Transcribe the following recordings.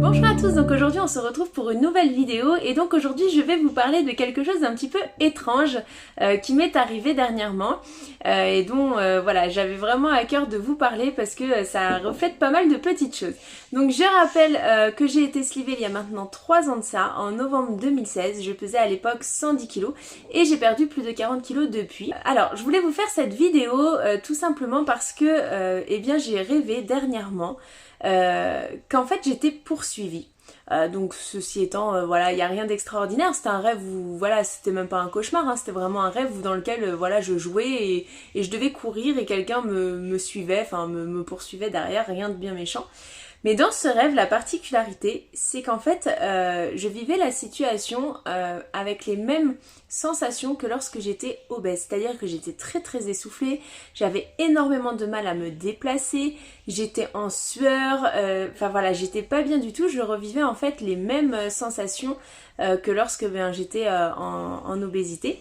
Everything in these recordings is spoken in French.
Bonjour à tous, donc aujourd'hui on se retrouve pour une nouvelle vidéo et donc aujourd'hui je vais vous parler de quelque chose d'un petit peu étrange qui m'est arrivé dernièrement et dont voilà, j'avais vraiment à cœur de vous parler parce que ça reflète pas mal de petites choses. Donc je rappelle que j'ai été slivée il y a maintenant 3 ans de ça, en novembre 2016, je pesais à l'époque 110 kg et j'ai perdu plus de 40 kg depuis. Alors je voulais vous faire cette vidéo tout simplement parce que eh bien j'ai rêvé dernièrement qu'en fait j'étais poursuivie. Donc ceci étant, voilà, il n'y a rien d'extraordinaire, c'était un rêve où, voilà, c'était même pas un cauchemar, hein, c'était vraiment un rêve dans lequel, voilà, je jouais et je devais courir et quelqu'un me suivait, enfin me poursuivait derrière, rien de bien méchant. Mais dans ce rêve, la particularité, c'est qu'en fait, je vivais la situation avec les mêmes sensations que lorsque j'étais obèse. C'est-à-dire que j'étais très très essoufflée, j'avais énormément de mal à me déplacer, j'étais en sueur, enfin voilà, j'étais pas bien du tout. Je revivais en fait les mêmes sensations que lorsque j'étais en obésité.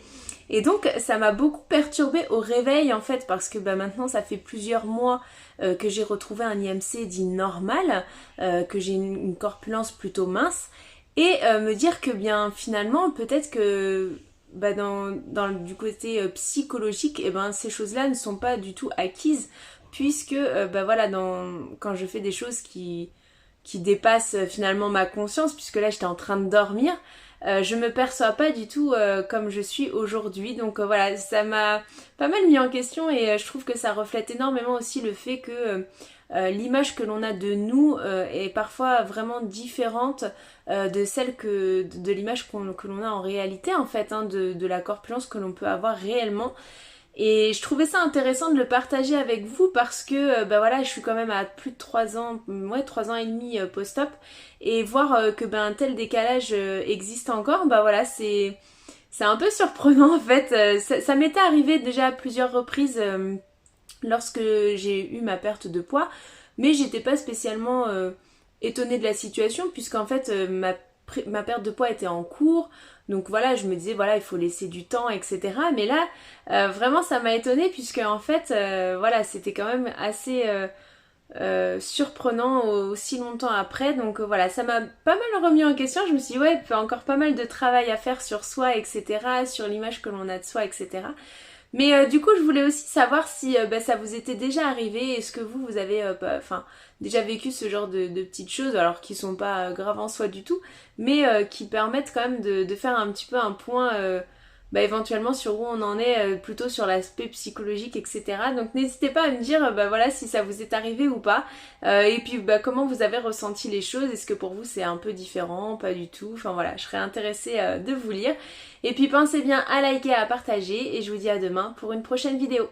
Et donc ça m'a beaucoup perturbée au réveil en fait parce que maintenant ça fait plusieurs mois que j'ai retrouvé un IMC dit normal, que j'ai une corpulence plutôt mince et me dire que bien finalement peut-être que du côté psychologique ces choses-là ne sont pas du tout acquises puisque voilà, quand je fais des choses qui dépassent finalement ma conscience, puisque là j'étais en train de dormir, je me perçois pas du tout comme je suis aujourd'hui. Donc voilà, ça m'a pas mal mis en question et je trouve que ça reflète énormément aussi le fait que l'image que l'on a de nous est parfois vraiment différente de celle de l'image que l'on a en réalité en fait, hein, de la corpulence que l'on peut avoir réellement. Et je trouvais ça intéressant de le partager avec vous parce que voilà, je suis quand même à plus de 3 ans, ouais 3 ans et demi post-op et voir que un tel décalage existe encore, voilà, c'est un peu surprenant en fait. Ça m'était arrivé déjà à plusieurs reprises lorsque j'ai eu ma perte de poids, mais j'étais pas spécialement étonnée de la situation puisqu'en fait ma perte de poids était en cours. Donc voilà, je me disais, voilà, il faut laisser du temps, etc. Mais là, vraiment, ça m'a étonnée puisque en fait, voilà, c'était quand même assez surprenant aussi longtemps après. Donc voilà, ça m'a pas mal remis en question. Je me suis dit, ouais, il y a encore pas mal de travail à faire sur soi, etc. Sur l'image que l'on a de soi, etc. Mais du coup, je voulais aussi savoir si ça vous était déjà arrivé. Est-ce que vous avez déjà vécu ce genre de petites choses, alors qui sont pas graves en soi du tout, mais qui permettent quand même de faire un petit peu un point éventuellement sur où on en est, plutôt sur l'aspect psychologique, etc. Donc n'hésitez pas à me dire voilà, si ça vous est arrivé ou pas. Et puis comment vous avez ressenti les choses. Est-ce que pour vous c'est un peu différent, pas du tout. Enfin voilà, je serais intéressée de vous lire. Et puis pensez bien à liker, à partager et je vous dis à demain pour une prochaine vidéo.